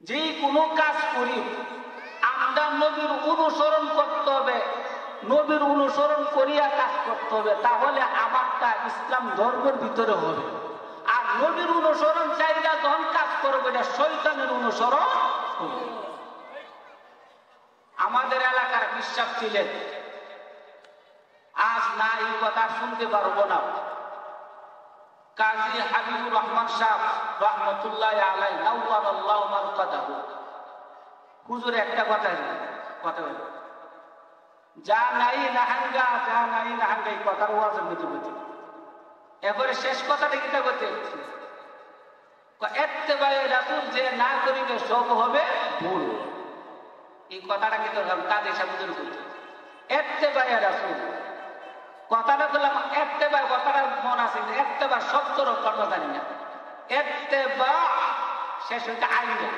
যে কোনো কাজ করি আমরা নবীর অনুসরণ করতে হবে, নবীর অনুসরণ করিয়া কাজ করতে হবে, তাহলে আমারটা ইসলাম ধর্মের ভিতরে হবে। আর নবীর অনুসরণ চাইলে যখন কাজ করবে এটা শয়তানের অনুসরণ হবে। আমাদের এলাকার বিশ্বাস ছিলেন, আজ না এই কথা শুনতে পারবো না, কাজী হাবিবুর রহমান সাহেব রহমতুল্লাহ আলাই নাওয়ারাল্লাহু মারকাদাহু হুজুর একটা কথা বলে, যা নাই নাহাঙ্গা যা নাই নাহাঙ্গা, এই কথার ওয়াজের মধ্যে বলতে এরপরে শেষ কথাটা কিটা করতে ইত্তেবায়ে রাসূল যে না করিবে সব হবে ভুল। এই কথাটা কিন্তু কাজী সাহেব হুজুর বলতে ইত্তেবায়ে রাসূল কথাটা বললাম, ইত্তেবা কথাটা মনে আছে, ইত্তেবা শব্দর অর্থ জানি না, ইত্তেবা শেষ হইতে আইনা,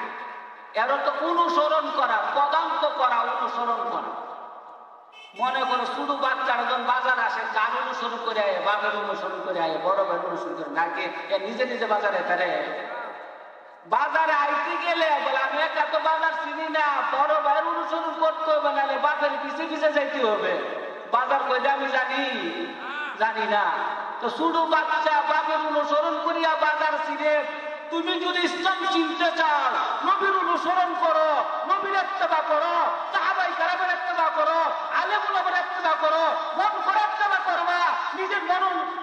এর তো অনুসরণ করা, পদাঙ্ক করা, অনুসরণ করা। মনে করো শুধু বাচ্চারা যখন বাজার আসে কার অনুসরণ করে আয়, বাবার অনুসরণ করে আয়, বড় ভাইয়ের অনুসরণ করে নাকি নিজে নিজে বাজারে তারে বাজারে আইতে গেলে বলে আমি একা তো বাজার চিনি না, বড় ভাইয়ের অনুসরণ করতে হবে, নাহলে বাপের পিছিয়ে পিছিয়ে যাইতে হবে। বাজার কইলে আমি জানি না, তো শুধু বাচ্চা বাপের অনুসরণ করিয়া বাজার চিনে। তুমি যদি ইসলাম চিনতে চাও নবীর অনুসরণ করো, নবীর ইত্তেবা করো, সাহাবায়ে কেরামের ইত্তেবা করো, আলেম ওলামার ইত্তেবা করো, মন করে ইত্তেবা করবা, নিজের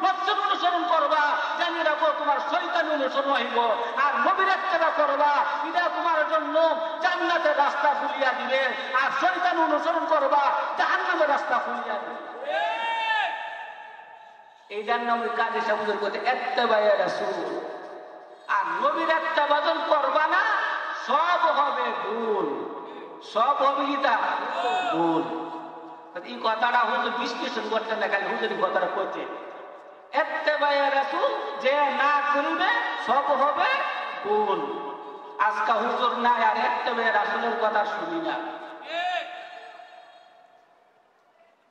নফসের অনুসরণ করবা, জানি রাখো তোমার শয়তান অনুসরণ হইব। আর নবীর ইত্তেবা করবা, এটা তোমার জন্য জান্নাতের রাস্তা খুলিয়া দিবে। আর শয়তান অনুসরণ করবা, জাহান্নামের রাস্তা খুলিয়া দিবে। এই জন্য আমি কাজী সাহেবের কথা ইত্তেবায়ে রাসূল। আর নবীর ইত্তেবা করবা না, সব হবে ভুল, সব হবে কিটা ভুল। এই কথাটা হুজুর বিশ্লেষণ করতেন না, খালি হুজুর কথাটা কইতে ইত্তেবায়ে রাসূল যে না করিবে সব হবে ভুল। আজকে হুজুর নাই আর ইত্তেবায়ে রাসূলের কথা শুনি না।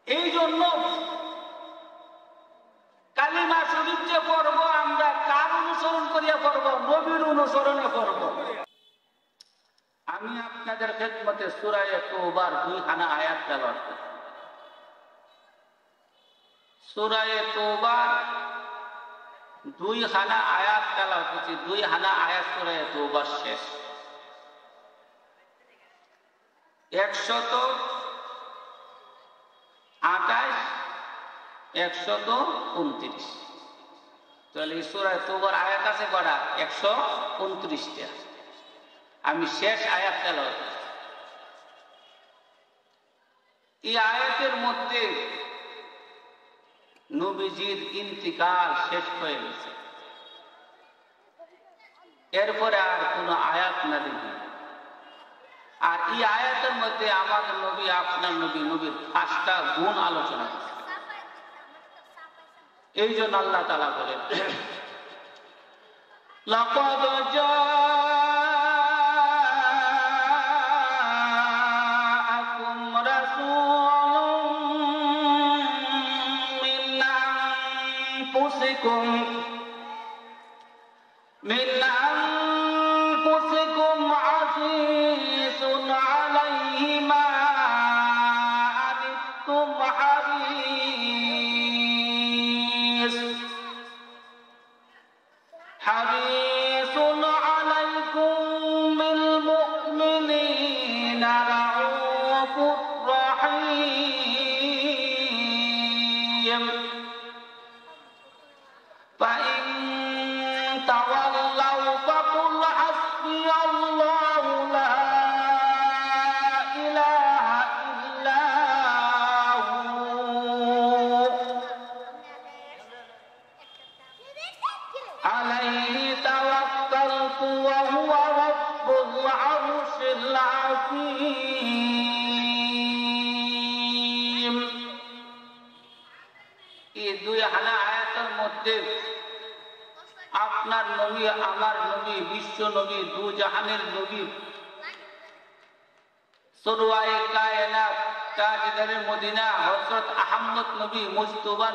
এই জন্য কালিমা শরীফ যে পড়ব আমরা কার অনুসরণ করিয়া পড়ব? নবীর অনুসরণে পড়ব। আমি আপনাদের খেদমতে সূরা তাওবার 2 খানা আয়াত তেলাওয়াত করব। সূরা তাওবার 2 খানা আয়াত তেলাওয়াত করছি, 2 খানা আয়াত সূরা তাওবার শেষ 128 129। তাহলে এই সূরা তাওবার আয়াত আছে কয়টা? 129টা। আমি শেষ আয়াত তেলাওয়াত করছি। এই আয়াতের মধ্যে নবীজির ইন্তিকাল শেষ হয়ে গেছে, এরপরে আর কোন আয়াত নাযিল হয়নি। আর এই আয়াতের মধ্যে আমাদের নবী, আপনার নবী, নবীর 5টা গুণ আলোচনা করছে। এই জন্য আল্লাহ তাআলা বলেন লাকাদ জাআকুম রাসূলুম মিন আনফুসিকুম আযীজুন আলাইহি মা আনিতুম হারিসুন আলাইকুম বিল মুমিনিনা রাউফুর রাহিম ফাইন তাওয়াল্লাউ ফাকুল হাসবিয়াল্লাহু লা ইলাহা ইল্লা হু আলাইহি তাওয়াক্কালতু ওয়া হুয়া রাব্বুল আরশিল আযীম। এই 2 হানা আয়াতের মধ্যে আপনার নবী, আমার নবী, বিশ্ব নবী, 2 জাহানের নবী, সরওয়ায়ে কায়নাত, তাজদারে মদিনা হযরত আহমদ নবী, মুস্তাফা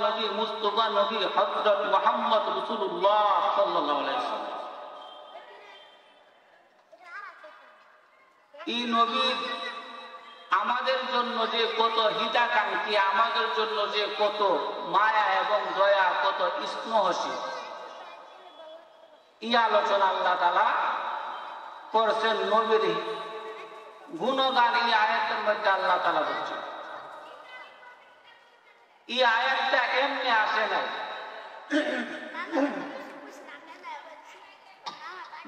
নবী হযরত মুহাম্মদ রাসূলুল্লাহ সাল্লাল্লাহু আলাইহি ওয়াসাল্লাম এই নবীর আমাদের জন্য যে কত হিতাকাঙ্ক্ষী, আমাদের জন্য যে কত মায়া এবং দয়া, কত স্নেহশীল, এই আলোচনা আল্লাহ তাআলা করছেন। নবীর গুণগান এই আয়াতের মধ্যে আল্লাহ তাআলা বলছেন। এই আয়াতটা এমনি আসে নাই।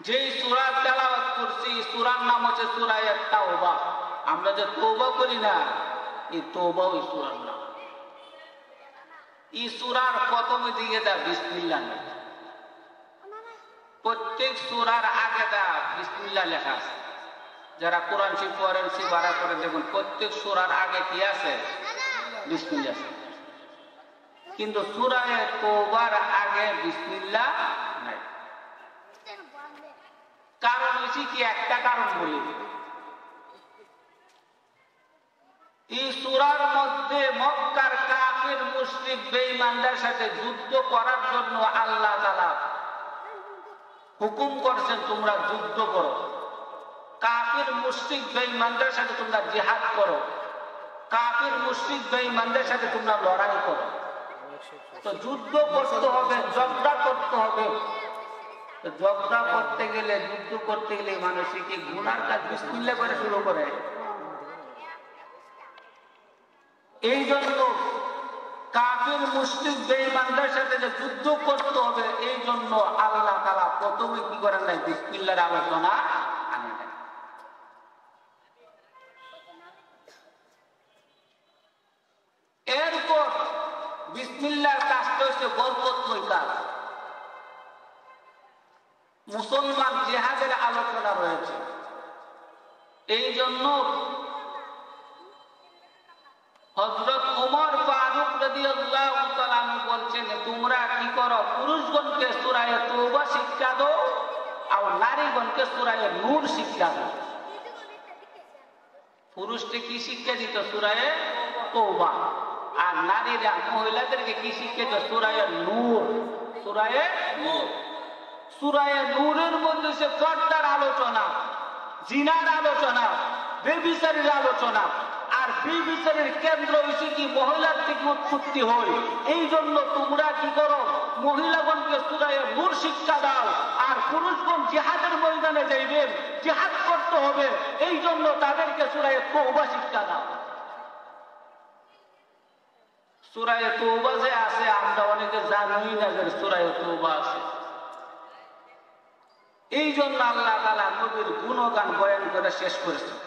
যে সূরা তেলাওয়াত করছি সূরার নাম হচ্ছে সূরা তাওবা। আমরা যে তওবা করি না, এই তওবা ওই সূরার নাম। এই সূরার প্রথম দিকে দা বিসমিল্লাহ নেই, প্রত্যেক সূরার আগে দা বিসমিল্লাহ লেখা আছে। যারা কোরআন শরীফ পড়েন সিবারা করে দেখুন, প্রত্যেক সূরার আগে কি আছে? বিসমিল্লাহ আছে। কিন্তু সূরা তাওবার আগে বিসমিল্লাহ নাই। কারণ হচ্ছে কি, একটা কারণ বলি। এই সূরার মধ্যে মক্কার কাফির মুশরিক বেঈমানদের সাথে যুদ্ধ করার জন্য আল্লাহ তাআলা হুকুম করছেন, তোমরা যুদ্ধ করো। কাফির মুশরিক বেঈমানদের সাথে তোমরা জিহাদ করো, কাফির মুশরিক বেঈমানদের সাথে তোমরা লড়াই করো। তো যুদ্ধ করতে হবে, ঝগড়া করতে হবে। ঝগড়া করতে গেলে, যুদ্ধ করতে গেলে মানুষ কি গুনার কাজ বিসমিল্লাহ করে শুরু করে। এই জন্য কাফির মুশরিক বেঈমানদের সাথে যে যুদ্ধ করতে হবে, এই জন্য আল্লাহ তাআলা প্রথমে কি করেন নাই? বিসমিল্লাহর আলোচনা আনেন নাই। এরপর বিসমিল্লাহর কাজটা হচ্ছে বরকতময় কাজ। মুসলমান জিহাদের আলোচনা রয়েছে। এই জন্য হযরত ওমর ফারুক রাদিয়াল্লাহু তাআলা বলছেন, তোমরা কি করো, পুরুষগণকে সূরা তাওবা শিক্ষা দাও আর নারীগণকে সূরা নূর শিক্ষা দাও। পুরুষকে কি শিক্ষা দিত? সূরা তাওবা। আর নারীরা, মহিলাদেরকে কি শিক্ষা দিত? সূরা নূর। সূরা নূর। সূরা নূরের মধ্যে সে পর্দার আলোচনা, জিনার আলোচনা, ব্যভিচারের আলোচনা। আর ব্যভিচারের কেন্দ্র হচ্ছে কি, মহিলার থেকে উৎপত্তি হয়। এই জন্য তোমরা কি করো, মহিলাগণকে সূরা নূর শিক্ষা দাও। আর পুরুষগণ জিহাদের ময়দানে যাইবেন, জিহাদ করতে হবে, এই জন্য তাদেরকে সূরা তাওবা শিক্ষা দাও। সূরা তাওবা যে আছে, আমরা অনেকে জানি না যে সূরা তাওবা আছে। এই জন্য আল্লাহ তাআলা নবীর গুণগান বয়ান করে শেষ করেছেন।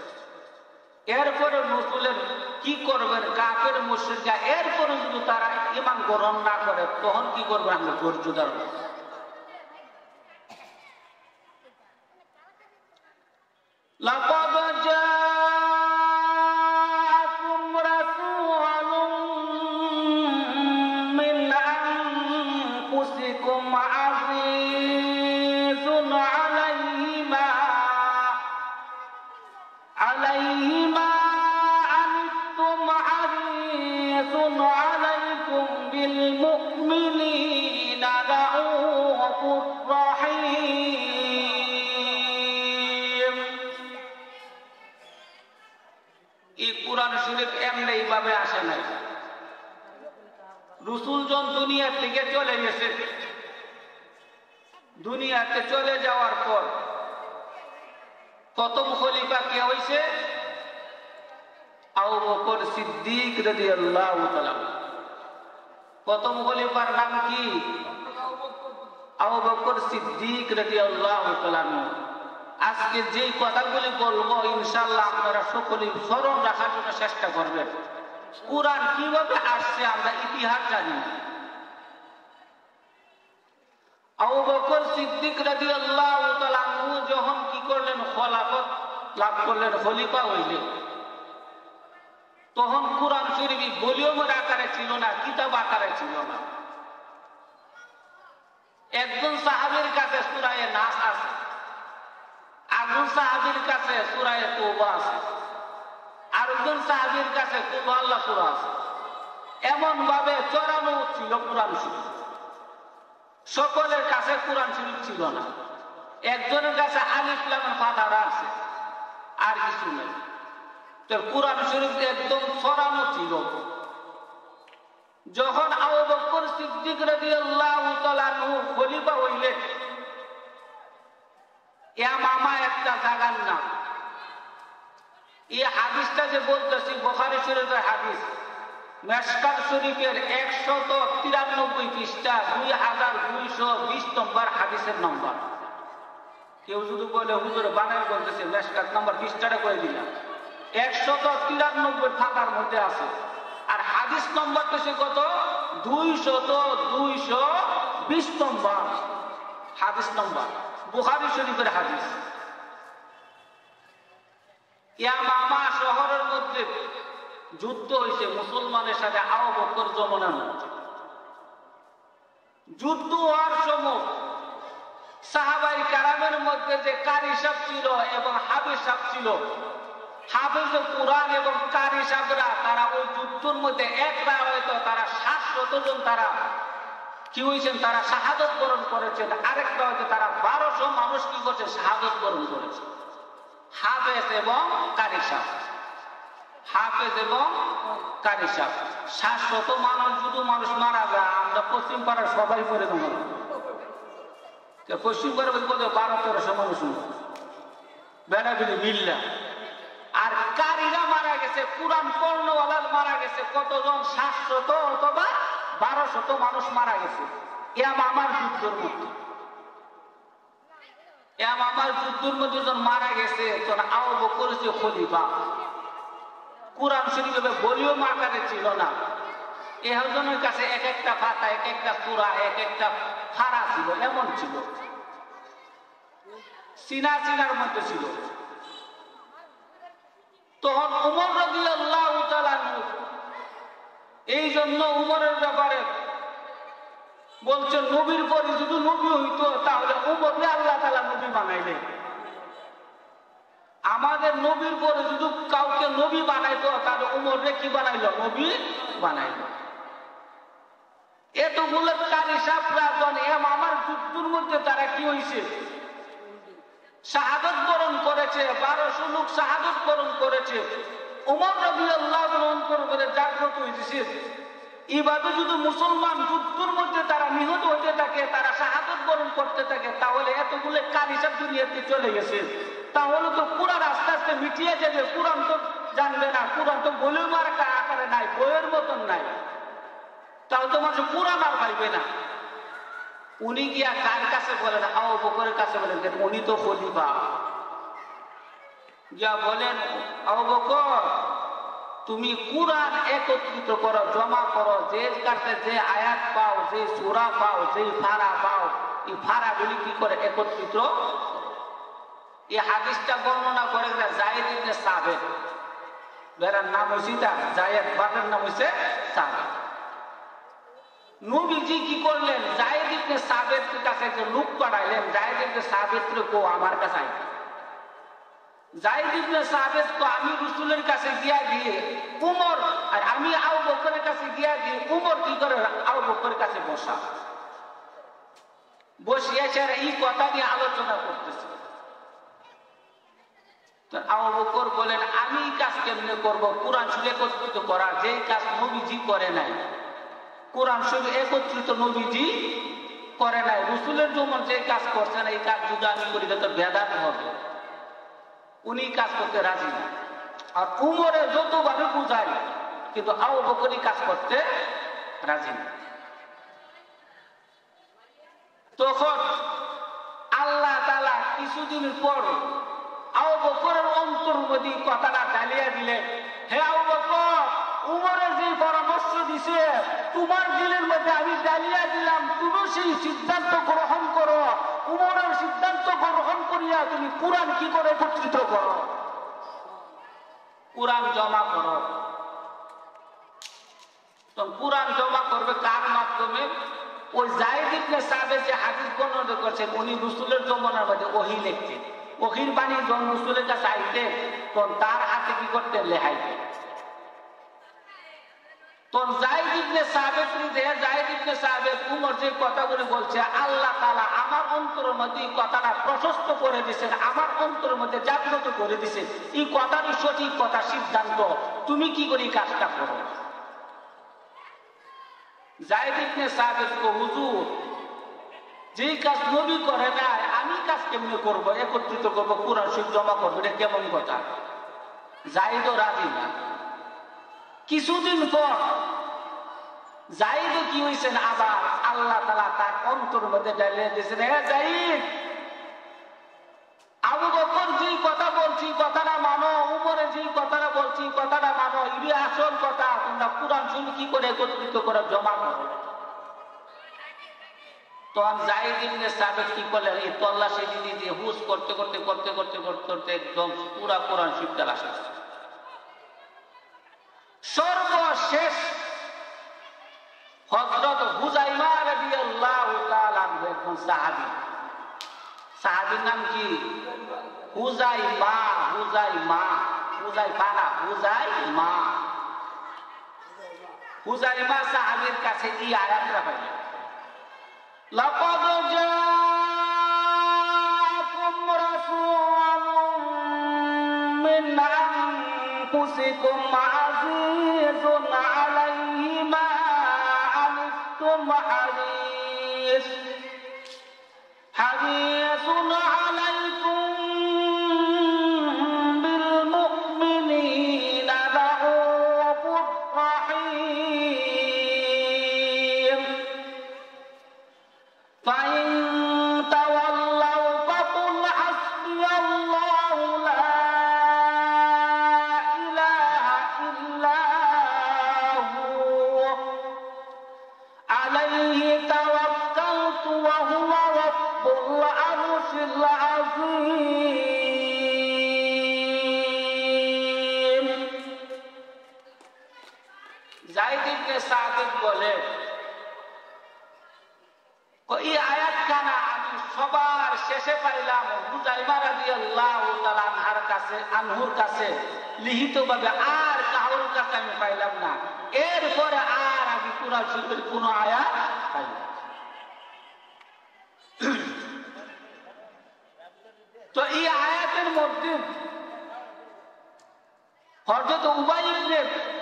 এরপরে রাসূলের কি করবেন কাফের মুশরিকরা, এরপরে যদি তারা ঈমান গ্রহণ না করে, তখন কি করবে? আমরা ধৈর্য ধরব। লাকাদ জাআকুম রাসূলুম মিন আনফুসিকুম আযীজুন আলাইহি মা আনতুম হারিসুন আলাইকুম বিল মুমিনিনা রাউফুর রহিম। এই কুরআন শরীফ এমনি এইভাবে আসে নাই। রাসূল যখন দুনিয়া থেকে চলে গেছে, দুনিয়াতে চলে যাওয়ার পর প্রথম খলিফা কে হইছে? আবু বকর সিদ্দিক রাদিয়াল্লাহু তাআলা। প্রথম খলিফার নাম কি? আবু বকর সিদ্দিক রাদিয়াল্লাহু তাআলা। আজকে যেই কথাগুলি বলবো ইনশাআল্লাহ আপনারা সকলেই স্মরণ রাখার জন্য চেষ্টা করবেন। কুরআন কিভাবে আসছে আমরা ইতিহাস জানি না। আবু বকর সিদ্দিক রাদিয়াল্লাহু তাআলা যখন কি করলেন, খলাফত লাভ করলেন, খলিফা হইলেন, তখন কুরআন শরীফ ভলিউমের আকারে ছিল না, কিতাব আকারে ছিল না। একজন সাহাবীর কাছে সূরা নাস আছে, আরেকজন সাহাবীর কাছে সূরা তাওবা আছে, আরেকজন সাহাবীর কাছে কুল আল্লাহ সূরা আছে। এমন ভাবে চড়ানো ছিল কুরআন শরীফ। সকলের কাছে কুরআন শরীফ ছিল না। একজনের কাছে আলিফ লাম ফাতিহা আছে, আর কিছু কুরআন শরীফ একদম ছড়ানো ছিল। যখন আবু বকর সিদ্দিক রাদিয়াল্লাহু তাআলা আনহু খলিফা হইলেন, ইয়ামামা একটা জায়গার নাম। এই হাদিসটা যে বলতেছি বুখারী শরীফের হাদিস, মিশকাত শরীফের 193 পৃষ্ঠা 2220 নম্বর হাদিসের নম্বর। কেউ যদি বলে হুজুর বানায় বলতেছে, মিশকাত নম্বর পৃষ্ঠাটা করে দিলাম, 193 থাকার মধ্যে আছে। আর হাদিস নম্বর তো সে কত, 220 নম্বর হাদিস নম্বর, বুখারী শরীফের হাদিস। ইয়ামামা শহরের মধ্যে যুদ্ধ হয়েছে মুসলমানের সাথে আবু বকর জমানার মধ্যে। যুদ্ধ হওয়ার সময় সাহাবাই কারামের মধ্যে যে কারি সাহেব ছিল এবং হাফেজ সাহেব ছিল, হাফেজ কুরআন এবং কারি সাহেবরা তারা ওই যুদ্ধের মধ্যে একরা হয়তো তারা 700 জন তারা কি হয়েছেন, তারা শাহাদত বরণ করেছেন। আরেকটা হয়তো তারা 1200 মানুষ কি করছে, শাহাদত বরণ করেছে। হাফেজ এবং কারি সাহেব, হাফেজ এবং কারি সাহেব 700 মানুষ যদি মানুষ মারা যায়, আমরা পশ্চিম পাড়ার সবাই করে দেবো। পশ্চিম পাড়া বলতে 1200-1300 মানুষ বেড়াবেড়ি মিল্লা। আর কারিরা মারা গেছে, কুরআন পড়নওয়ালা মারা গেছে কতজন, 700 অথবা 1200 মানুষ মারা গেছে ইয়ামামার যুদ্ধের মধ্যে। ইয়ামামার যুদ্ধের মধ্যে যখন মারা গেছে, তখন আবু বকর যে খলিফা, কুরআন শরীফ বলিও আকারে ছিল না। এজনের কাছে এক একটা পাতা, এক একটা সূরা, এক একটা ফারা ছিল, এমন ছিল, সিনার মধ্যে ছিল। তখন উমর রাদিয়াল্লাহু তাআলা আনহু, এই জন্য উমরের ব্যাপারে বলছে, নবীর পরে যদি নবী হইতো তাহলে উমরকে আল্লাহ তাআলা নবী বানাইলেন। আমাদের নবীর পরে যদি কাউকে নবী বানাইতো তাহলে উমরকে কি বানাইলো, নবী বানাইলো। এতগুলো কারি সাহেবরা যখন আমার যুদ্ধের মধ্যে তারা কি হয়েছে, শাহাদত বরণ করেছে, 1200 লোক শাহাদত বরণ করেছে। উমর রাদিয়াল্লাহু আনহু অন্তর করে জাগ্রত হয়েছে, এইভাবে যদি মুসলমান যুদ্ধের মধ্যে তারা নিহত হতে থাকে, তারা শাহাদত বরণ করতে থাকে, তাহলে এতগুলো কারি সাহেব দুনিয়াতে চলে গেছে, তাহলে তো কুরআন আস্তে আস্তে মিটিয়ে যাবে। কুরআন তো জানবে না, কুরআন তো বলেও মার আকারে নাই, বইয়ের মতন নাই, তাহলে তো মানুষ কুরআন আর পাইবে না। উনি গিয়া কার কাছে বলেন, আবু বকরের কাছে বলেন, উনি তো খলিফা। যা বলেন, আবু বকর তুমি কুরআন একত্রিত করো, জমা করো, যে কাছে যে আয়াত পাও, যে সূরা পাও, যে ফারা পাও, এই ফারাগুলি কি করে একত্রিত। এই হাদিসটা বর্ণনা করে যায়েদ ইবনে সাবিত, বেরার নাম হইছে যায়েদ, বাপের নাম হইছে সাবিত। নবীজি কি করলেন, যায়েদ ইবনে সাবিতের কাছে একটা লোক পাঠাইলেন, যায়েদ ইবনে সাবিতরে কো আমার কাছে আইতে। যায়েদ ইবনে সাবিত তো আমি রাসূলের কাছে গিয়া দিয়ে উমর, আর আমি আবু বকরের কাছে গিয়া দিয়ে উমর কি করে আবু বকরের কাছে বসা, বসিয়া সে এই কথা নিয়ে আলোচনা করতেছে। আবু বকর বলেন, আমি কাজ কেমনে করব, কুরআন শরীফ একত্রিত করা, যে কাজ নবীজি করে নাই, কুরআন শরীফ একত্রিত নবীজি করে নাই, রাসূলের যেমন যে কাজ করছেন এই কাজ যদি আমি করি তো বেদাত হবে। উনি কাজ করতে রাজি না। আর উমরে যতভাবে বুঝায়, কিন্তু আবু বকরই কাজ করতে রাজি না। তখন আল্লাহ তাআলা কিছুদিন পর আবু বকরের অন্তর মধ্যে কথাটা ঢালিয়া দিলেন, হে আবু বকর, উমরের যে পরামর্শ দিছে তোমার দিলের মধ্যে আমি ঢালিয়া দিলাম, তুমি সেই সিদ্ধান্ত গ্রহণ করো। উমরের সিদ্ধান্ত গ্রহণ করিয়া তুমি কুরআন কি করে একত্রিত করো, কুরআন জমা করো। তো কুরআন জমা করবে কার মাধ্যমে? ওই যায়েদ ইবনে সাবিত যে হাদিস বর্ণনা করছেন, উনি রাসূলের জমানার মধ্যে ওহী লিখতেন। ওহীর বাণী যখন রাসূলের কাছে আইতেন তখন তার হাতে কি করতেন, লেখাইতেন। তোর যায়েদ ইবনে সাবিত যায়েদ ইবনে সাবিত উমর যে কথাগুলো বলছে, আল্লাহ তাআলা আমার অন্তরের মধ্যে এই কথাটা প্রশস্ত করে দিয়েছেন, আমার অন্তরের মধ্যে জাগ্রত করে দিয়েছেন, এই কথারই সঠিক কথা সিদ্ধান্ত, তুমি কি করে কাজটা করো। যায়েদ ইবনে সাবিত কো, হুজুর যে কাজ নবী করে না আমি কাজ কেমনে করবো, একত্রিত করবো, কোরআন শরীফ জমা করবো, এটা কেমন কথা। যায়েদও রাজি না। কিছুদিন পর যায়েদও কি হয়েছেন, আবার আল্লাহ তাআলা তার অন্তরের মধ্যে ঢেলে দিয়েছেন, হে যায়েদ, আবু বকর যে কথা বলছি কথাটা মানো, উমরে যে কথাটা বলছি কথাটা মানো, এটি আসল কথা, তোমরা কোরআন শরীফ কি করে একত্রিত করে জমা করো। তখন যায়েদ ইবনে সাবিত কি করলেন, এই তল্লাশি দিয়ে হুস করতে করতে করতে করতে করতে করতে একদম পুরা কোরআন শরীফটা আসে। সর্বশেষ হযরত হুযায়মা রাদিয়াল্লাহু তাআলা একজন সাহাবী, সাহাবীর নাম কি? হুযায়মা। হুযায়মা, হুযায়ফা না, হুযায়মা। হুযায়মা সাহাবীর কাছে এই আয়াতটা পাইলেন, লাকাদ জাআকুম রাসূলুম মিন আনফুসিকুম আজিজুন আলাইহি মা আনিতুম হারিসুন আলাইকুম বিল মুমিনিনা রাউফুর রাহিম ফাইন তাওয়াল্লাউ ফাকুল হাসবিয়াল্লাহু লা ইলাহা ইল্লা হু আলাইহি তাওয়াক্কালতু ওয়া হুয়া রাব্বুল আরশিল আযীম। যায়েদ ইবনে সাবিত বলেন, এই আয়াত কানা আমি সবার শেষে পাইলাম হুযায়মা রাদিয়াল্লাহু তাআলা আনহুর কাছে লিখিতভাবে, আর কারোর কাছে আমি পাইলাম না। এরপরে আর আমি কোরআন শরীফের কোন আয়াত পাইলাম। তো এই আয়াতের মধ্যে হযরত উবাই ইবনে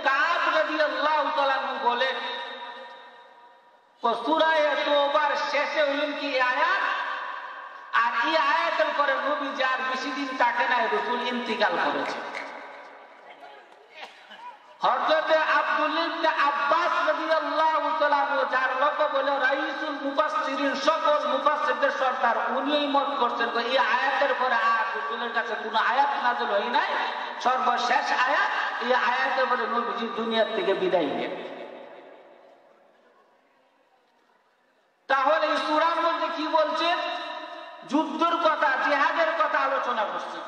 কাব রাদিয়াল্লাহু তাআলা বলেন, সূরা তাওবার শেষে হলেন কি আয়াত, আর এই আয়াতের পরে নবী যার বেশি দিন থাকে না, রাসূল ইন্তিকাল করেছে। হযরত আব্দুল্লাহ ইবনে আব্বাস রাদিয়াল্লাহু তাআলা যার লকব হলো রাইসুল মুফাসসিরিন, সকল মুফাসসিরদের সর্দার, উনিই মত করছেন এই আয়াতের পরে আর রাসূলের কাছে কোনো আয়াত নাযিল হয় নাই, সর্বশেষ আয়াত এই আয়াতের পরে নবীজি দুনিয়া থেকে বিদায় নেন। তাহলে এই সূরার মধ্যে কি বলছে? যুদ্ধের কথা, জিহাদের কথা আলোচনা করছে।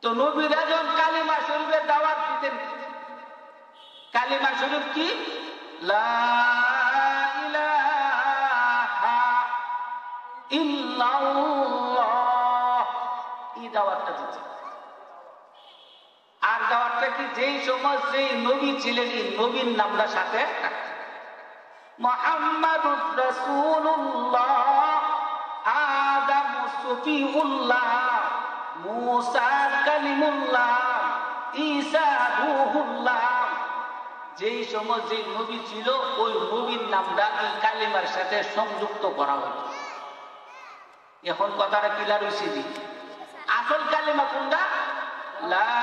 তো নবীরা যখন কালিমা শরীফের দাওয়াত দিতেন, কালিমা শরীফ কি? লা ইলাহা ইল্লাল্লাহ, এই দাওয়াতটা দিতেন। আর দাওয়াতটা কি? যেই সময় যেই নবী ছিলেন এই নবীর নামটা সাথে রাখতেন। মুহাম্মাদুর রাসূলুল্লাহ, আদম সফিউল্লাহ, মুসা কালিমুল্লাহ, ঈসা রূহুল্লাহ। যেই সময় যে নবী ছিল ওই নবীর নামটা এই কালিমার সাথে সংযুক্ত করা হতো। এখন কথাটা ক্লিয়ার হইছে দি? আসল কালিমা কোনটা? লা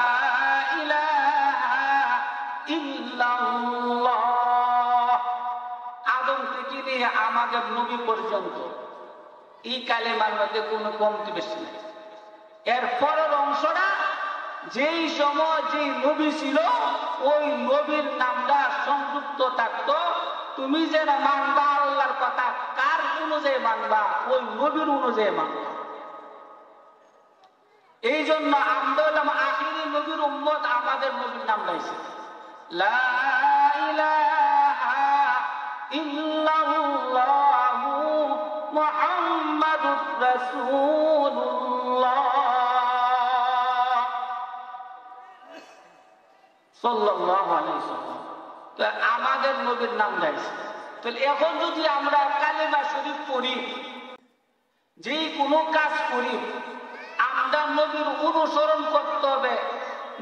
ইলাহা ইল্লাল্লাহ। আদম থেকে নিয়ে আমাদের নবী পর্যন্ত এই কালিমার মধ্যে কোনো কমতি বেশি নেই। এর পরের অংশটা যেই সময় যেই নবী ছিল ওই নবীর নামটা সংযুক্ত থাকতো। তুমি যে মানবা আল্লাহর কথা, কার অনুযায়ী মানবা? ওই নবীর অনুযায়ী মানবা। এই জন্য আমরা হলাম আখিরি নবীর উম্মত, আমাদের নবীর নাম গাইছে লা ইলাহা ইল্লাল্লাহু মুহাম্মাদুর রাসূলুল্লাহ সাল্লাল্লাহু আলাইহি ওয়াসাল্লাম। তো আমাদের নবীর নাম গাইছে। তাহলে এখন যদি আমরা কালেমা শরীফ পড়ি, যে কোনো কাজ করি, আমরা নবীর অনুসরণ করতে হবে,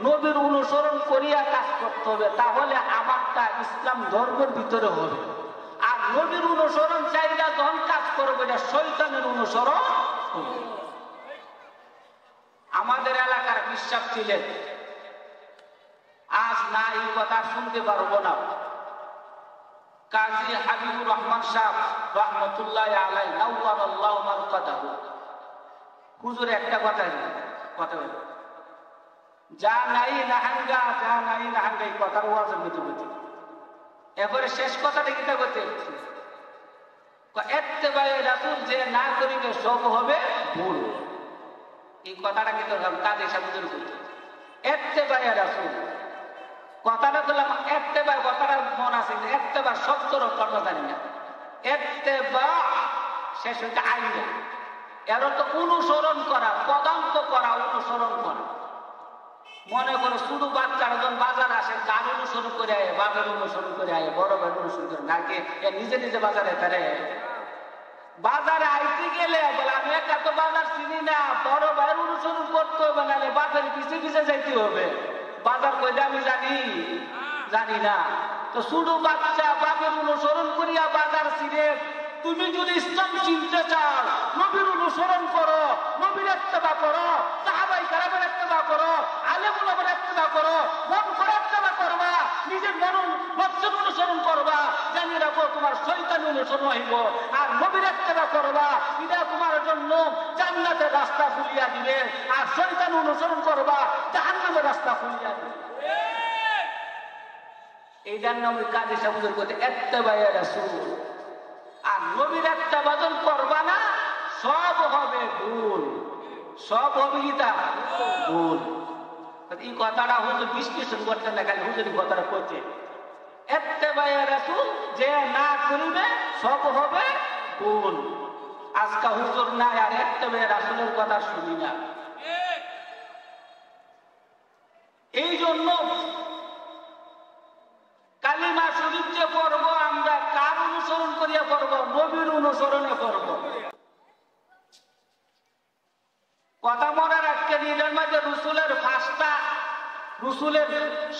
নবীর অনুসরণ করিয়া কাজ করতে হবে, তাহলে আমারটা ইসলাম ধর্মের ভিতরে হবে। আর নবীর অনুসরণ চাইলে যখন কাজ করবে, এটা শয়তানের অনুসরণ হবে। আমাদের এলাকার বিশ্বাস ছিলেন, আজ না এই কথা শুনতে পারবো না, কাজী হাবিবুর রহমান সাহেব রহমতুল্লাহ আলাইহি নাওয়ারাল্লাহু মারকাদাহু, হুজুর একটা কথা বলে, যা নাই নাহাঙ্গা, যা নাই নাহাঙ্গা, এই কথার ওয়াজের ভিতরে এরপরে শেষ কথাটা কিতা করতে ইত্তেবায়ে রাসূল যে না করিবে সব হবে ভুল। এই কথাটা কিন্তু কাজী সাহেব হুজুর বলতে, ইত্তেবায়ে রাসূল কথাটা বললাম, ইত্তেবা কথাটা মনে আছে, ইত্তেবা শব্দর অর্থ জানি না, ইত্তেবা শেষ হইতে আইনা, এর অর্থ অনুসরণ করা, পদাঙ্ক করা, অনুসরণ করা। মনে করো ছোট বাচ্চারা যখন বাজার আসে, কার অনুসরণ করে আয়, বাপের অনুসরণ করে আয়, বড় ভাইয়ের অনুসরণ করে না, নিজে নিজে বাজারে তারে বাজারে আইতে গেলে বলে আমি একা তো বাজার চিনি না, বড় ভাইয়ের অনুসরণ করতে হবে, নাহলে বাপের পিছিয়ে পিছিয়ে যাইতে হবে। বাজার কইতে আমি জানি না। তো ছোট বাচ্চা বাপের অনুসরণ করিয়া বাজার চিনে। তুমি যদি ইসলাম চিনতে চাও, নবীর অনুসরণ করো, নবীর ইত্তেবা করো, সাহাবাই কেরামের ইত্তেবা করো, আলেম ওলামার ইত্তেবা করো, মন করে ইত্তেবা করবা, নিজের নফসের অনুসরণ করবা, জানিয়ে রাখো তোমার শয়তানি অনুসরণ হইব। আর নবীর ইত্তেবা করবা, এটা তোমার জন্য জান্নাতের রাস্তা খুলিয়া দিবে। আর শয়তান অনুসরণ করবা, জাহান্নামের রাস্তা খুলিয়া দিবে। এইটার নাম কাজী সাহেব হুজুর বলতে ইত্তেবায়ে রাসূল। আর নবীর ইত্তেবা যখন করবা না, সব হবে ভুল, সব হবে কিতা ভুল। এই কথাটা হুজুর বিশ্লেষণ করতে না, খালি হুজুর কথাটা করছে, ইত্তেবায়ে রাসূল যে না করিবে সব হবে ভুল। আজকে হুজুর নাই, আর ইত্তেবায়ে রাসূলের কথা শুনি না। এই জন্য কালিমা শরীফ যে পড়বো, আমরা কার অনুসরণ করিয়া পড়বো? নবীর অনুসরণে পড়বো। কথা মনে রাখতে, এটার মাঝে রসুলের ফাঁসটা, রসুলের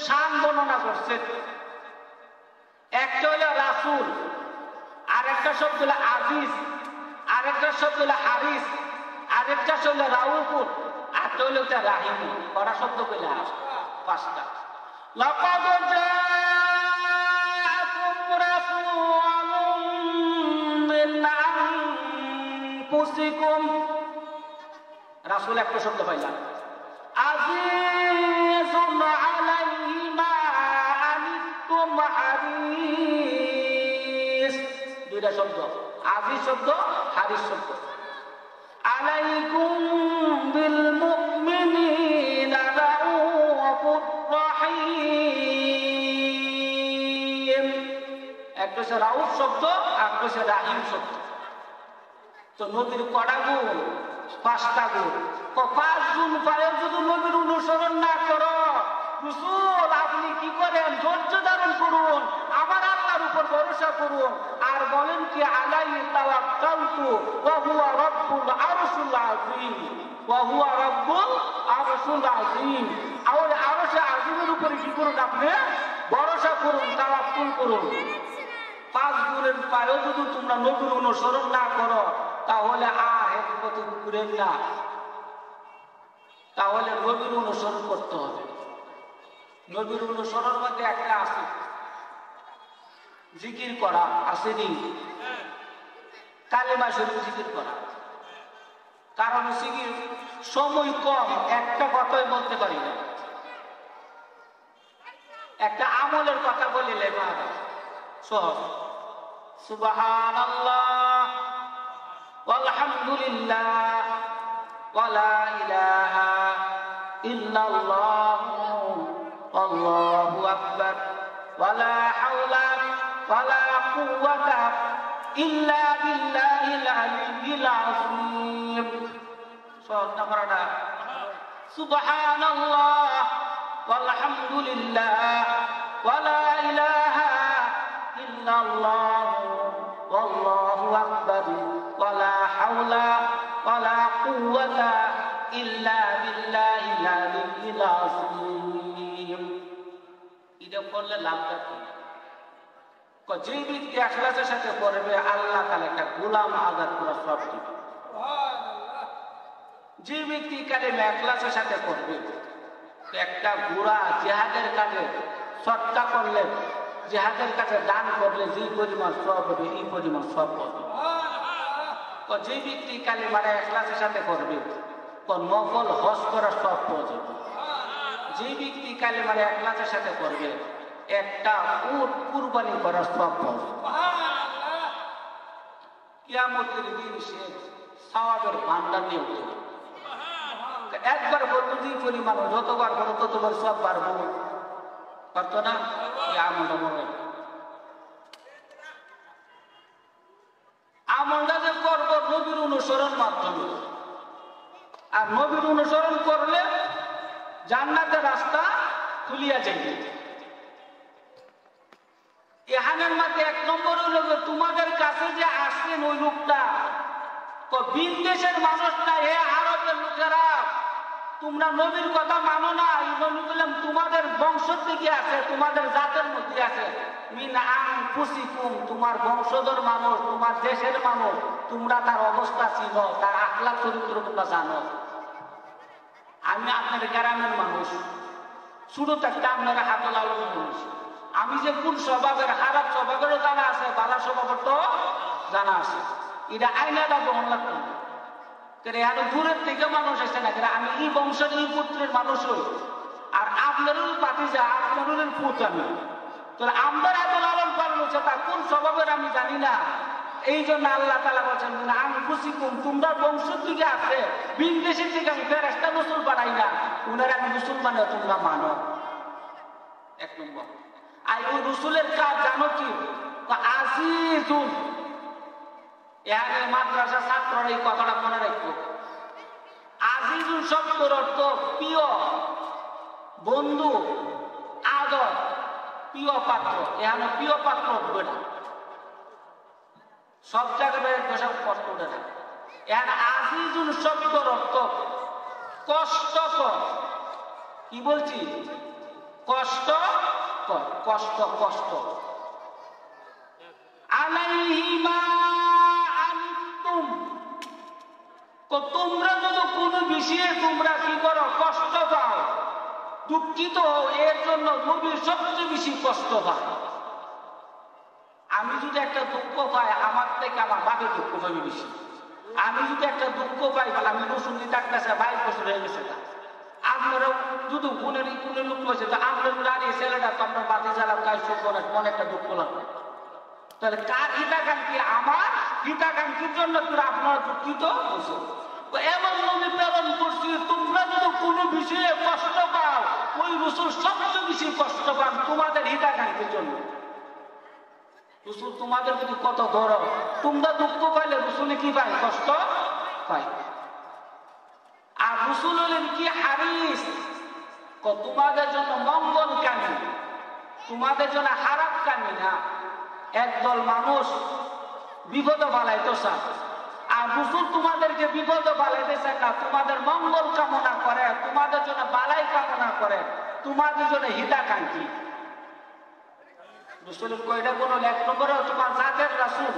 শান বর্ণনা করছে। একটা হলো রাসূল, আরেকটা শব্দ হলো আজিজ, আরেকটা শব্দ হলো হারিস, আরেকটা শব্দ হলো রাউফুর, আরেকটা হলো রাহিম। কটা শব্দ কইলা? পাঁচটা। লাকাদ জাআকুম রাসূলুম মিন আনফুসিকুম, রাসূল একটা শব্দ পাইলাম। আজিজুন আলাইহি মা আনিতুম হারিস, দুইটা শব্দ, আজিজ শব্দ, হারিস শব্দ। আলাইকুম বিল মুমিনিনা রাউফুর রহিম। একটা হচ্ছে রাউফ শব্দ, আর একটা হচ্ছে রাহিম শব্দ। তো নবীর কটা গুণ? পাঁচটা গুণ। পাঁচ গুণ পারে যদি নবীর অনুসরণ না করো, রাসূল আপনি কি করেন? ধৈর্য ধারণ করুন, আমার আল্লাহর উপর ভরসা করুন। আর বলেন কি, আলাইহি তাওয়াক্কালতু ওয়া হুয়া রাব্বুল আরশিল আযীম, ওয়া হুয়া রাব্বুল আরশিল আযীম। আর আরশে আযীমের উপরে কি করুন? আপনি ভরসা করুন, তাওয়াক্কুল করুন। পাঁচ গুণের পায়েও যদি তোমরা নবীর অনুসরণ না করো, তাহলে আর হেফাজত করেন না। তাহলে নবীর অনুসরণ করতে হবে। নবীর অনুসরণ মধ্যে একটা আছে জিকির করা, আসেনি? কালেমা শরীফ জিকির করা। কারণ জিকির সময় কম, একটা কথাই বলতে পারি না। একটা আমলের কথা বলিলে সহজ, সুবহানাল্লাহ ওয়ালহামদুলিল্লাহ ওয়া লা ইলাহা ইল্লাল্লাহ আল্লাহু আকবার ওয়া লা হাওলা ওয়া লা কুওয়াতা ইল্লা বিল্লাহিল আলিয়্যিল আযীম। সহজ না? সুবহানাল্লাহ ওয়ালহামদুলিল্লাহ ওয়া লা ইলাহা ইল্লাল্লাহ ওয়াল্লাহু আকবার ওয়া লা হাওলা ওয়া লা কুওয়াতা ইল্লা বিল্লাহিল আলিয়্যিল আযীম। এটা পড়লে লাভটা কি? যে ব্যক্তি ইখলাসের সাথে পড়বে আল্লাহ তাআলা একটা গোলাম আজাদ করার সওয়াব দিবে। যে ব্যক্তি কালেমা ইখলাসের সাথে পড়বে, একটা বুড়া জিহাদের কাজে সদকা করলে, জিহাদের কাজে দান করলে যে পরিমাণ সওয়াব হবে এই পরিমাণ সওয়াব পাবে। যে ব্যক্তি কালেমা ইখলাসের সাথে করবে নফল হজ করার সওয়াব পাওয়া যাবে। যে ব্যক্তি কালেমা ইখলাসের সাথে করবে একটা উট কুরবানি করার সওয়াব পাওয়া যাবে। কিয়ামতের দিন সে সওয়াবের ভান্ডার নিয়ে উঠবে। একবার বলতো যে পরিমাণ, যতবার বলো ততবার সব বাড়বো, পারতো না? আমলটা যে করবো নবীর অনুসরণ মাধ্যমে, আর নবীর অনুসরণ করলে জান্নাতের রাস্তা খুলিয়া যাইবে। এখানের মাঝে এক নম্বর হইল তোমাদের কাছে যে আসছেন ওই লোকটা বিদেশের মানুষ না, হে আরবের লোকেরা, তোমরা নবীর কথা মানো না। নবী বললাম তোমাদের বংশ থেকে আছে, তোমাদের জাতের মধ্যে আছে। মিন আনফুসিকুম, তোমার বংশধর মানুষ, তোমার দেশের মানুষ, তোমরা তার অবস্থা চিনো, তার আখলাক চরিত্র তোমরা জানো। আমি আপনার গ্রামের মানুষ, শুরু থাকতে আপনারা হাতে লালন মানুষ। আমি যে কোন স্বভাবের, খারাপ স্বভাবেরও জানা আছে, ভালো স্বভাবের তো জানা আছে। এটা আইনাটা গ্রহণ লাগতো না। এখানে দূরের থেকে মানুষ আসে না, আমি এই বংশের এই পুত্রের মানুষ হই, আর আপনারও পাতিজা, আপনারও পুত্র আমি। তাহলে আমার এত লালন পালন হচ্ছে, তা কোন স্বভাবের আমি জানি না। এই জন্য আল্লাহ তাআলা বলছেন আমি খুশি কুম, তোমরা বংশ থেকে আছে, বিদেশের থেকে আমি ফেরেশতা রাসূল বানাই না, উনারা আমি মুসলমান, তোমরা মানো। এক নম্বর। আর ওই রসুলের কাজ জানো কি? আজিজুন। এখানে মাদ্রাসা ছাত্ররা এই কথাটা মনে রাখবো। আজিজুন শব্দের অর্থ প্রিয়, বন্ধু, আদর, প্রিয় পাত্র। এখানে প্রিয় পাত্র উঠবে না, সব জায়গায় সব কষ্ট উঠে না। এখানে আজিজুন শব্দের অর্থ কষ্টকর। কি বলছি? কষ্ট, কষ্ট, কষ্ট। আলাইহিমা আনতুম, তোমরা যদি কোনো বিষয়ে তোমরা কি করো, কষ্ট পাও, দুঃখিত হও, এর জন্য নবী সবচেয়ে বেশি কষ্ট পায়। আমি যদি একটা দুঃখ পাই, আমার থেকে আমার বাপের দুঃখ পাবে বেশি। আমি যদি একটা দুঃখ পাই, আমি রসুন দিতে একটা 22 বছর হয়ে গেছে। আপনারা যদি গুণের গুণের লোক হয়েছে, তো আপনার আর এই ছেলেটা তো আপনার বাতি জ্বালা কাজ মনে একটা দুঃখ লাগবে। তাহলে কার হিতাকাঙ্ক্ষী? আমার হিতাকাঙ্ক্ষীর জন্য আপনারা দুঃখিত হয়েছে। এমন নবী প্রেরণ করছি, তোমরা যদি কোনো বিষয়ে কষ্ট পাও, ওই রসুল সবচেয়ে বেশি কষ্ট পান তোমাদের হিতাকাঙ্ক্ষীর জন্য। রসুল তোমাদের প্রতি কত ধরো, তোমরা দুঃখ পাইলে রসুলে কি পায়? কষ্ট পায়। আর রসুল হলেন কি হারিস, তোমাদের জন্য মঙ্গল কামী, তোমাদের জন্য খারাপ কামী না। একদল মানুষ বিপদ বালাইতো চায়, আর রসুল তোমাদেরকে বিপদ বালাইতেছে না, তোমাদের মঙ্গল কামনা করে, তোমাদের জন্য বালাই কামনা করে, তোমাদের জন্য হিতাকাঙ্ক্ষী। রসুলের কয়টা গুণ? এক নম্বরে তোমার জাতের রাসূল,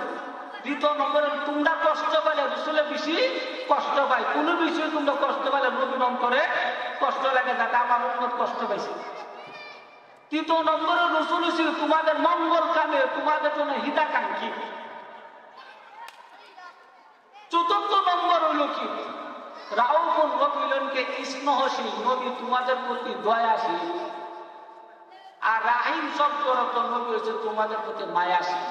দ্বিতীয় নম্বরে তোমরা কষ্ট পাইলে রসুলের বেশি কষ্ট পাই। কোনো বিষয়ে তোমরা কষ্ট পাইলে নবীর অন্তরে কষ্ট লাগে, যাতে আমার উম্মত কষ্ট পাইছে। তৃতীয় নম্বরে রসুল ছিল তোমাদের মঙ্গল কামে, তোমাদের জন্য হিতাকাঙ্ক্ষী। চতুর্থ নম্বর হইল কি? রাউফুন, নবী হলেনকে স্নেহশীল, নবী তোমাদের প্রতি দয়াশীল। আর রাহিম শব্দের অর্থ নবী হচ্ছে তোমাদের প্রতি মায়াশীল।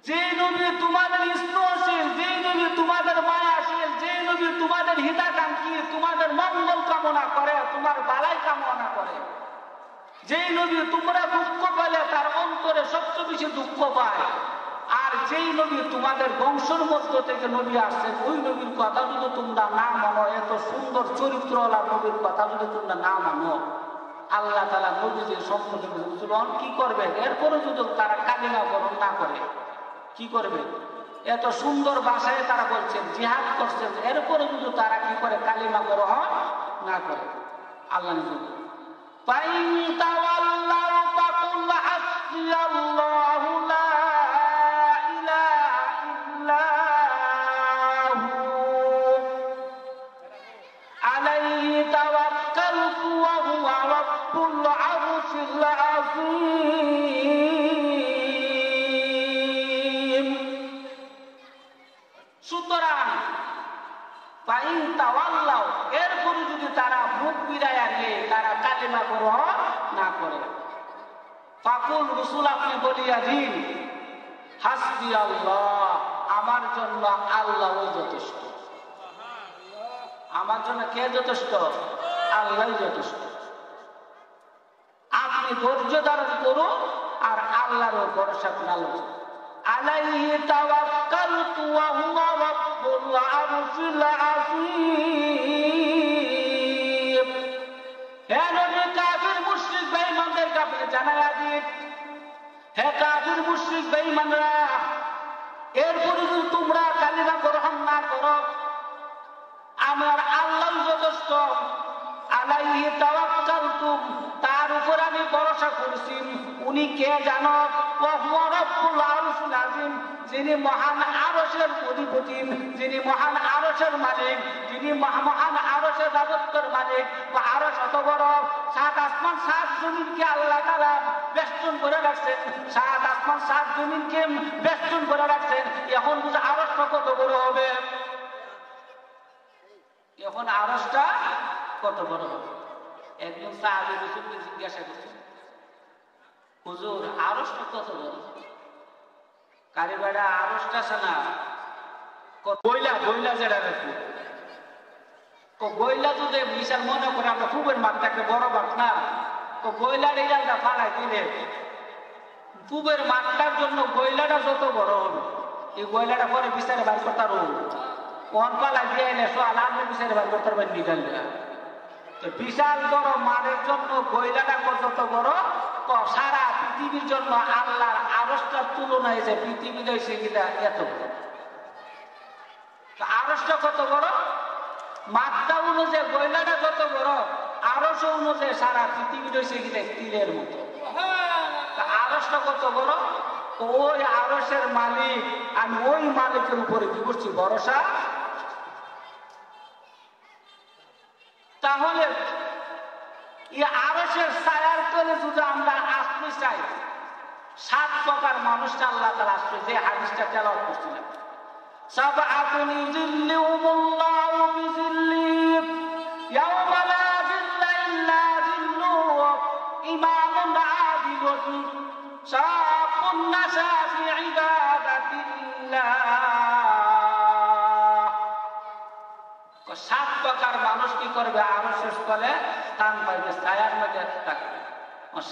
যে নবী তোমাদের স্নেহশীল, যে নবী তোমাদের মায়াশীল, যে নবী তোমাদের হিতাকাঙ্ক্ষী, তোমাদের মঙ্গল কামনা করে, তোমার বালাই কামনা করে, যে নবী তোমরা দুঃখ পেলে তার অন্তরে সবচেয়ে বেশি দুঃখ পায়, আর আর যেই নবী তোমাদের বংশের মধ্য থেকে নবী আসছেন ওই নবীর কথা যদি তোমরা না মানো, এত সুন্দর চরিত্রওয়ালা নবীর কথা যদি তোমরা না মানো, আল্লাহ তাআলা নবীদের সম্পর্কে বুঝলেন কি করবে? এরপরে যদি তারা কালিমা গ্রহণ না করে কি করবে? এত সুন্দর ভাষায় তারা বলছেন, জিহাদ করছেন, এরপরে যদি তারা কি করে কালিমা গ্রহণ না করে, আল্লাহ নিজে ফাইন তাওয়াল্লাউ ফাকুল হাসবিয়াল্লাহু লা ইলাহা ইল্লাহু আলাইহি তাওয়াক্কালতু ওয়া হুয়া রাব্বুল আরশিল আযীম। সুতরাং ফাইন তাওয়াল্লাউ, এরপরে যদি তারা মুখ ফিরাইয়া নিয়ে তারা কালিমা গ্রহণ না করে, ফাকুল, রাসূল আপনি বলিয়া দিন, হাসবি আল্লাহ, আমার জন্য আল্লাহ যথেষ্ট। আমার জন্য কে যথেষ্ট? আল্লাহ যথেষ্ট। আপনি ধৈর্য ধারণ করুন আর আল্লাহর ভরসা করুন। আলাইহি তাওয়াক্কালতু ওয়া হুয়া রাব্বুল আরশিল আযীম। হে নবী, কাফির মুশরিক বেঈমানদেরকে আপনি জানায়া দিন, হে কাফির মুশরিক বেঈমানরা, এরপরে যদি তোমরা কালিমা গ্রহণ না করো, আমার আল্লাহ যথেষ্ট। আলাইহি তাওয়াক্কালতু, তার উপর আমি ভরসা করছি। উনি কে জানো? ওয়া হুয়া রাব্বুল আরশিল আযীম, যিনি মহান আরশের অধিপতি, যিনি মহান আরশের মালিক, যিনি মহান আরশের রাজত্বের মালিক। বা আরশ এত বড়, সাত আসমান সাত জমিনকে আল্লাহ তাআলা বেষ্টন করে রাখছেন, সাত আসমান সাত জমিনকে বেষ্টন করে রাখছেন। এখন বুঝে আরশটা কত বড় হবে? এখন আরশটা কত বড় হবে? একজন সাহাবী রাসূলকে জিজ্ঞাসা করছেন, হুজুর আরশটা কত বড়? কারে বেড়া আরশটা আছে না, বইলা বইলা যেটা রাখবো, বইলা যদি বিশাল মনে করে আমরা পুবের মাঠটাকে বড় মাঠ না, তো বইলার এরালটা ফালাই দিলে পুবের মাঠটার জন্য বইলাটা যত বড় হবে, এই বইলাটা পরে বিচারে বার করতে পারবো। কোন পালা দিয়ে এলে সোয়াল আপনি বিচারে বার করতে পারবেন নিকাল। বিশাল বড় মানের জন্য বইলাটা কত বড়, সারা পৃথিবীর জন্য আল্লাহর আরশটার তুলনায় যে পৃথিবী রয়েছে কিনা এত বড়। আরশটা কত বড়? মাত্রা অনুযায়ী বইলাটা কত বড়, আরশ অনুযায়ী সারা পৃথিবী রয়েছে কিনা তীরের মতো। আরশটা কত বড়? ওই আরশের মালিক, আমি ওই মালিকের উপরে কি করছি? ভরসা। তাহলে এই আরশের ছায়ার তলে যদি আমরা আশ্রয় চাই, সাত প্রকার মানুষটা আল্লাহ তাআলা আশ্রয়, যে হাদিসটা তেলাওয়াত করছিলাম, সাবআতুন ইযিল্লুহুমুল্লাহু বিযিল্লিহি ইয়াওমা লা যিল্লা ইল্লা যিল্লুহু, ইমামুন আদিলুন শাকুন নাশা ফি ইবাদাতিল্লাহ। সাত প্রকার মানুষ কি করবে? আরশের তলে স্থান পাইবে, ছায়ার মধ্যে থাকবে।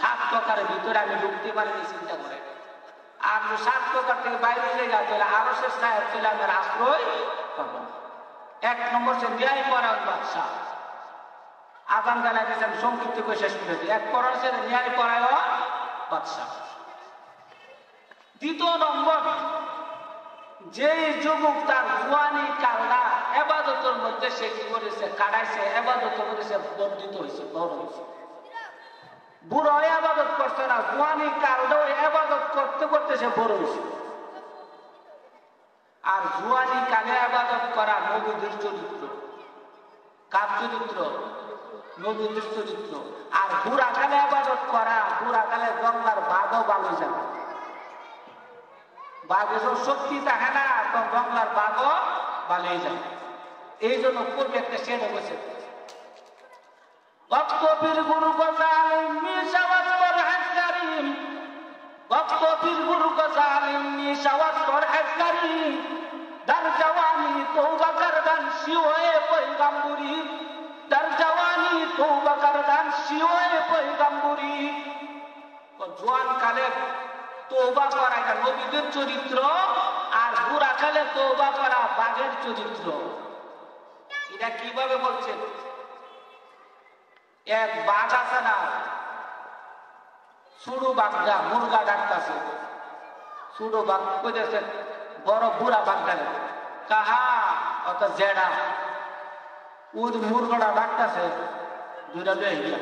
সাত প্রকারের ভিতরে আমি ঢুকতে পারিনি, চিন্তা করে। আর সাত প্রকার থেকে বাইরে জায়গা চলে আরশের ছায়ার চলে আমার আশ্রয় পাবো। এক নম্বর হচ্ছে ন্যায় পরায়ণ বাদশাহ। আযান জানাই দিয়েছেন, সংক্ষিপ্ত করে শেষ করে দিই। এক পরায়ণ হচ্ছে ন্যায় পরায়ণ বাদশাহ। দ্বিতীয় নম্বর, যে যুবক তার জুয়ানি কালটা এবাদতের মধ্যে সে কি করেছে? কাটাইছে, এবাদত করেছে, বর্ধিত হয়েছে, বড় হয়েছে। বুড়ো এবাদত করছে না, জুয়ানি কালটাও এবাদত করতে করতে সে বড় হয়েছে। আর জুয়ানি কালে এবাদত করা নবীদের চরিত্র। কার চরিত্র? নবীদের চরিত্র। আর বুড়া কালে এবাদত করা, বুড়া কালে গঙ্গার বাঘও ভালো যাবে। বাঘে যখন শক্তি থাকে না, তখন গঙ্গার বাঘও পালিয়ে যায়। এই জন্য পূর্বে একটা শের বসে, বক্তবীর গুরু গজালিম মিশাওয়াত পরহেজ করিম, বক্তবীর গুরু গজালিম মিশাওয়াত পরহেজ করিম, দার জওয়ানি তওবা করদান শিওয়ে পয়গম্বরি, দার জওয়ানি তওবা করদান শিওয়ে পয়গম্বরি। জোয়ান কালে তওবা করা এটা নবীদের চরিত্র, আর বুড়াকালে তওবা করা বাঘের চরিত্র। এটা কিভাবে বলছেন? এক বাঘ আছে না, ছোড়ো বাঘটা মুরগা ডাকতেছে, ছোড়ো বাঘ কইতেছে বড় বুড়া বাঘটারে কাহা অত জেডা, ওই মুরগাটা ডাকতেছে দুইটা লয়ে গিয়া।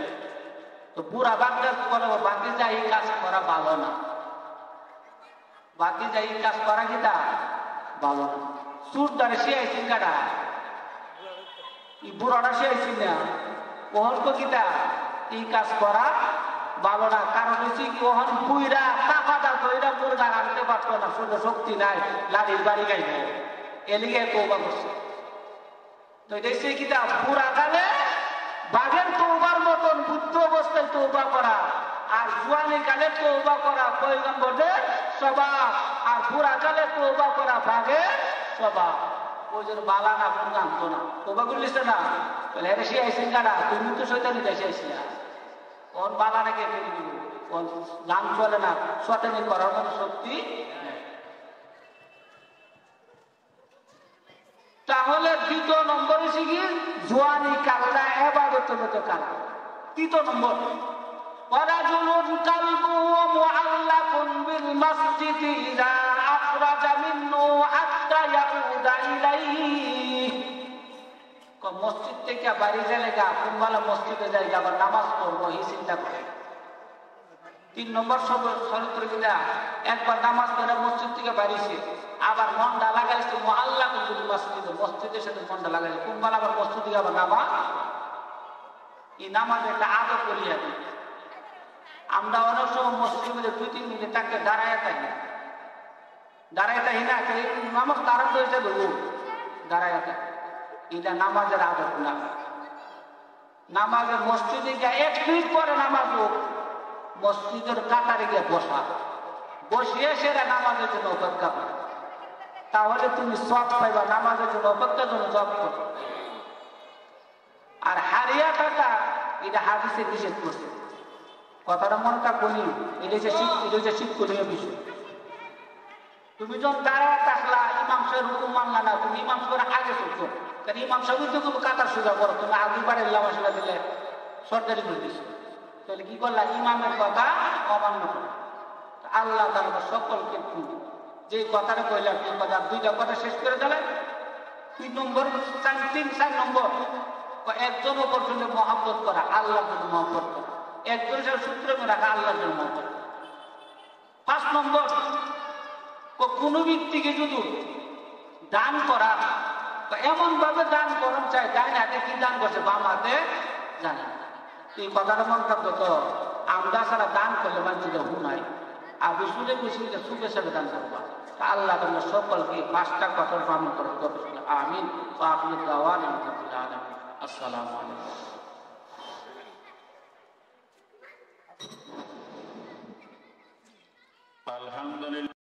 তো বুড়া বাঘটা বলে বাকি যাই কাজ করা ভালো না, বাকি যাই কাজ করা কিটা ভালো না। চুরটারে সে আইসিন কাটা, বুড়াটা সে আইসিন না, ওহন তো কিটা এই কাজ করা ভালো না। কারণ হচ্ছে কি ওহন বুইরা টাকাটা ধইরা মুরগা আনতে পারতো না, শুধু শক্তি নাই, লাঠির বাড়ি গাইবে, এলিগে তওবা করছে। তো দেখছি কিটা বুড়া কালে বাঘের তওবার মতন বুদ্ধ অবস্থায় তওবা করা, আর জুয়ানি কালে তওবা করা পয়গম্বরদের স্বভাব, আর বুড়া কালে তওবা করা বাঘের স্বভাব। ওই জন্য বালা না কোন জানতো না, তওবা করলিস না বলে এটা সে আইসিন কাটা, তুমি তো শয়তানি দেশে আইসিলা, কোন বালা নাকি কোন গান চলে না, শয়তানি করার মতো শক্তি। তাহলে দ্বিতীয় নম্বর হচ্ছে কি জুয়ানি কালটা ইবাদতের মধ্যে কালা। তৃতীয় নম্বর ওয়ারাজুলুন কালবুহু মুআল্লাকুন বিল মাসজিদি ইযা আখরাজা মিনহু হাত্তা ইয়াউদা ইলাইহি। মসজিদ থেকে বাড়ি গেলে গা কুম্বালা মসজিদে যাই আবার নামাজ পড়বো এই চিন্তা করে। 3 নম্বর চরিত্র কিনা একবার নামাজ পড়ে মসজিদ থেকে বাড়িছে, আবার মনটা লাগাইছে মুআল্লাকুন বিল মাসজিদ, মসজিদের সাথে মনটা লাগাইছে, কুম্বালা আবার মসজিদ থেকে আবার নামাজ। এই নামাজের একটা আদব করিয়া দিই আমরা। অনেক সময় মসজিদের মধ্যে 2-3 মিনিট তাকে দাঁড়ায় থাকি, দাঁড়ায় থাকি না, নামাজ আরম্ভ হয়েছে ধরুন দাঁড়ায় থাকি, এটা নামাজের আদব না। নামাজের মসজিদে গিয়ে 1 মিনিট পরে নামাজ হোক, মসজিদের কাতারে গিয়ে বসা, বসিয়ে সেরা নামাজের জন্য অপেক্ষা করে, তাহলে তুমি সব পাইবা। নামাজের জন্য অপেক্ষার জন্য সব করো। আর হারিয়া থাকা এটা হাদিসে নিষেধ করছে, কথাটা মনে থাকুনি, এটা হচ্ছে শিক্ষণীয় বিষয়। তুমি যখন দাঁড়ায় থাকলা ইমাম সাহেব হুকুম মানলা না, তুমি ইমাম সাহেবের আগে চলছো, কারণ ইমাম সাহেব তো তুমি কাতার সোজা করো, তুমি আগে বাড়ি লামা সোজা দিলে সরকারি করে দিচ্ছ, তাহলে কি করলা ইমামের কথা অমান্য করো। আল্লাহ তাআলা সকলকে যে কথাটা কইলাম এই কথা 2টা কথা শেষ করে দিলেন। 3 নম্বর 4 নম্বর একজন অপর জন্য মহব্বত করা, আল্লাহর জন্য মহব্বত করা, একজনের সাথে সূত্র করে রাখা, আল্লাহর জন্য মহব্বত করা। 5 নম্বর কোনো ব্যক্তিকে যদি দান করা এমন ভাবে দান করণ চাই, ডাইন হাতে কি দান করছে বাম হাতে জানে না। এই কথাটা মনে থাকতো তো আমরা ছাড়া দান করলে মানুষের হুনাই, আর বিশুলে বিশুলে সুখের সাথে দান করবা। আল্লাহ তোমরা সকলকে 5টা কথার পালন করে আমিন। আসসালামু আলাইকুম। আলহামদুলিল্লাহ।